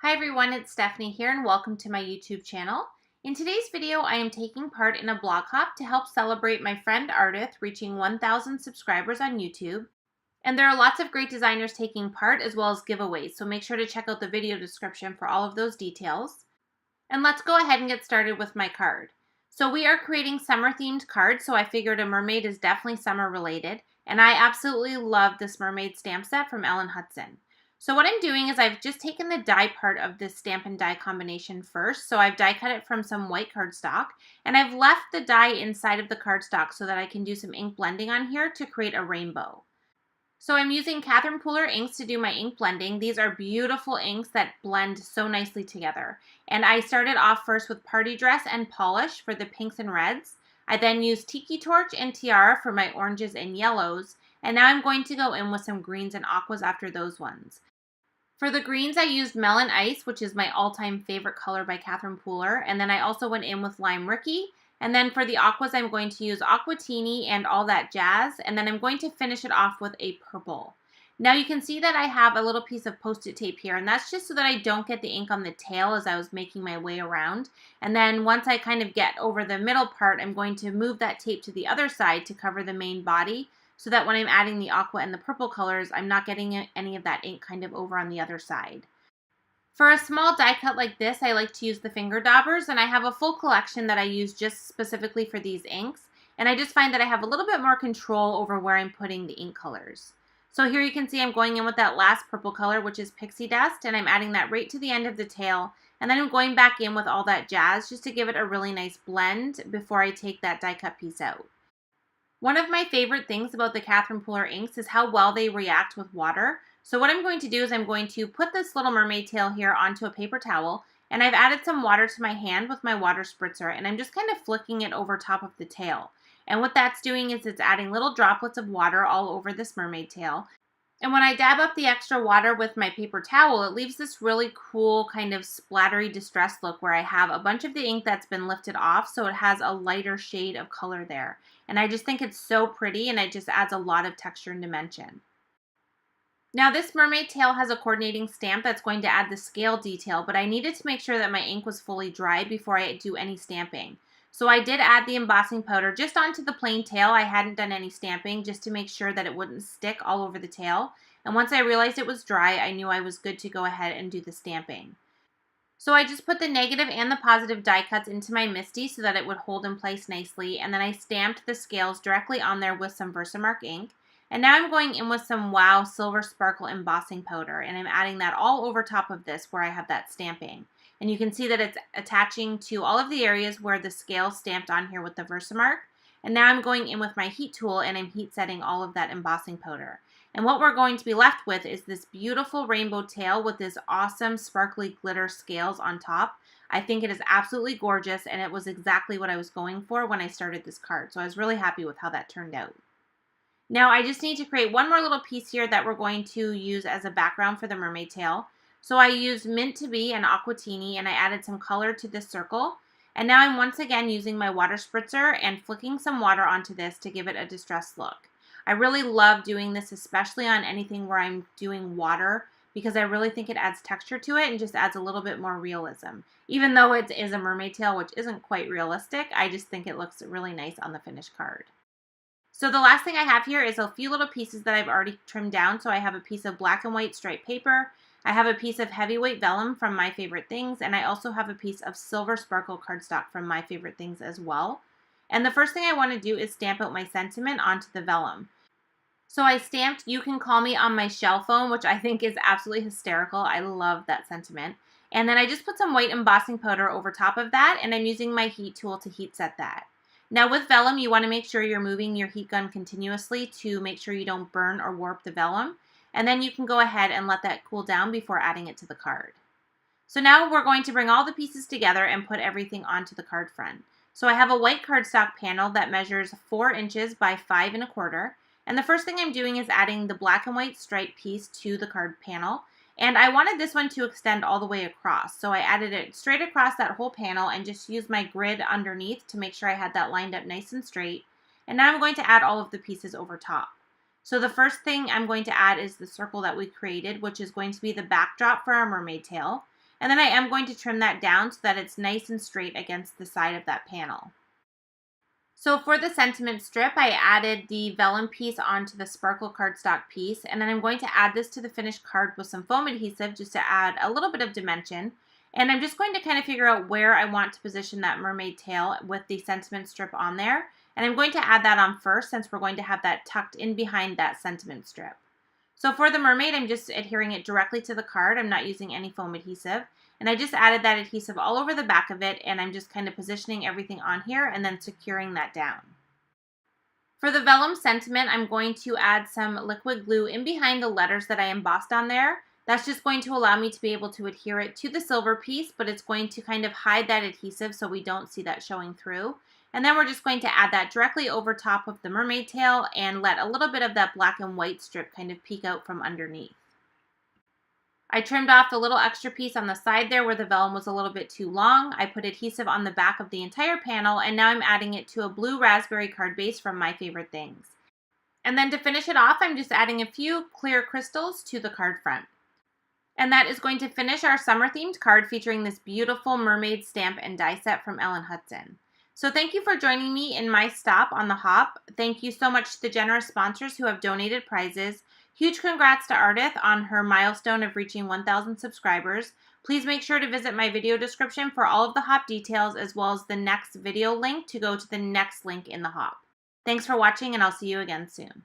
Hi everyone, it's Stephanie here and welcome to my YouTube channel. In today's video, I am taking part in a blog hop to help celebrate my friend Ardyth reaching 1,000 subscribers on YouTube. And there are lots of great designers taking part as well as giveaways, so make sure to check out the video description for all of those details. And let's go ahead and get started with my card. So we are creating summer themed cards, so I figured a mermaid is definitely summer related, and I absolutely love this mermaid stamp set from Ellen Hutson. So what I'm doing is I've just taken the die part of this stamp and die combination first. So I've die cut it from some white cardstock, and I've left the die inside of the cardstock so that I can do some ink blending on here to create a rainbow. So I'm using Catherine Pooler inks to do my ink blending. These are beautiful inks that blend so nicely together. And I started off first with Party Dress and Polish for the pinks and reds. I then used Tiki Torch and Tiara for my oranges and yellows. And now I'm going to go in with some greens and aquas after those ones. For the greens, I used Melon Ice, which is my all-time favorite color by Catherine Pooler. And then I also went in with Lime Ricky. And then for the aquas, I'm going to use Aquatini and All That Jazz. And then I'm going to finish it off with a purple. Now you can see that I have a little piece of Post-it tape here. And that's just so that I don't get the ink on the tail as I was making my way around. And then once I kind of get over the middle part, I'm going to move that tape to the other side to cover the main body, so that when I'm adding the aqua and the purple colors, I'm not getting any of that ink kind of over on the other side. For a small die cut like this, I like to use the finger daubers, and I have a full collection that I use just specifically for these inks, and I just find that I have a little bit more control over where I'm putting the ink colors. So here you can see I'm going in with that last purple color, which is Pixie Dust, and I'm adding that right to the end of the tail, and then I'm going back in with All That Jazz just to give it a really nice blend before I take that die cut piece out. One of my favorite things about the Catherine Pooler inks is how well they react with water. So what I'm going to do is I'm going to put this little mermaid tail here onto a paper towel, and I've added some water to my hand with my water spritzer, and I'm just kind of flicking it over top of the tail. And what that's doing is it's adding little droplets of water all over this mermaid tail. And when I dab up the extra water with my paper towel, it leaves this really cool kind of splattery distressed look where I have a bunch of the ink that's been lifted off, so it has a lighter shade of color there. And I just think it's so pretty, and it just adds a lot of texture and dimension. Now this mermaid tail has a coordinating stamp that's going to add the scale detail, but I needed to make sure that my ink was fully dry before I do any stamping. So I did add the embossing powder just onto the plain tail. I hadn't done any stamping just to make sure that it wouldn't stick all over the tail. And once I realized it was dry, I knew I was good to go ahead and do the stamping. So I just put the negative and the positive die cuts into my MISTI so that it would hold in place nicely. And then I stamped the scales directly on there with some Versamark ink. And now I'm going in with some Wow Silver Sparkle embossing powder. And I'm adding that all over top of this where I have that stamping. And you can see that it's attaching to all of the areas where the scale stamped on here with the Versamark. And now I'm going in with my heat tool and I'm heat setting all of that embossing powder. And what we're going to be left with is this beautiful rainbow tail with this awesome sparkly glitter scales on top. I think it is absolutely gorgeous, and it was exactly what I was going for when I started this card. So I was really happy with how that turned out. Now I just need to create one more little piece here that we're going to use as a background for the mermaid tail. So I used Mint to Be and Aquatini, and I added some color to this circle. And now I'm once again using my water spritzer and flicking some water onto this to give it a distressed look. I really love doing this, especially on anything where I'm doing water, because I really think it adds texture to it and just adds a little bit more realism. Even though it is a mermaid tail, which isn't quite realistic, I just think it looks really nice on the finished card. So the last thing I have here is a few little pieces that I've already trimmed down. So I have a piece of black and white striped paper. I have a piece of heavyweight vellum from My Favorite Things, and I also have a piece of silver sparkle cardstock from My Favorite Things as well. And the first thing I want to do is stamp out my sentiment onto the vellum. So I stamped You Can Call Me on my shell foam, which I think is absolutely hysterical. I love that sentiment. And then I just put some white embossing powder over top of that, and I'm using my heat tool to heat set that. Now with vellum, you want to make sure you're moving your heat gun continuously to make sure you don't burn or warp the vellum. And then you can go ahead and let that cool down before adding it to the card. So now we're going to bring all the pieces together and put everything onto the card front. So I have a white cardstock panel that measures 4 inches by 5 1/4. And the first thing I'm doing is adding the black and white stripe piece to the card panel. And I wanted this one to extend all the way across. So I added it straight across that whole panel and just used my grid underneath to make sure I had that lined up nice and straight. And now I'm going to add all of the pieces over top. So the first thing I'm going to add is the circle that we created, which is going to be the backdrop for our mermaid tail. And then I am going to trim that down so that it's nice and straight against the side of that panel. So for the sentiment strip, I added the vellum piece onto the sparkle cardstock piece, and then I'm going to add this to the finished card with some foam adhesive just to add a little bit of dimension. And I'm just going to kind of figure out where I want to position that mermaid tail with the sentiment strip on there. And I'm going to add that on first since we're going to have that tucked in behind that sentiment strip. So for the mermaid, I'm just adhering it directly to the card. I'm not using any foam adhesive. And I just added that adhesive all over the back of it, and I'm just kind of positioning everything on here and then securing that down. For the vellum sentiment, I'm going to add some liquid glue in behind the letters that I embossed on there. That's just going to allow me to be able to adhere it to the silver piece, but it's going to kind of hide that adhesive so we don't see that showing through. And then we're just going to add that directly over top of the mermaid tail and let a little bit of that black and white strip kind of peek out from underneath. I trimmed off the little extra piece on the side there where the vellum was a little bit too long. I put adhesive on the back of the entire panel, and now I'm adding it to a blue raspberry card base from My Favorite Things. And then to finish it off, I'm just adding a few clear crystals to the card front. And that is going to finish our summer themed card featuring this beautiful mermaid stamp and die set from Ellen Hutson. So thank you for joining me in my stop on the hop. Thank you so much to the generous sponsors who have donated prizes. Huge congrats to Ardyth on her milestone of reaching 1,000 subscribers. Please make sure to visit my video description for all of the hop details as well as the next video link to go to the next link in the hop. Thanks for watching, and I'll see you again soon.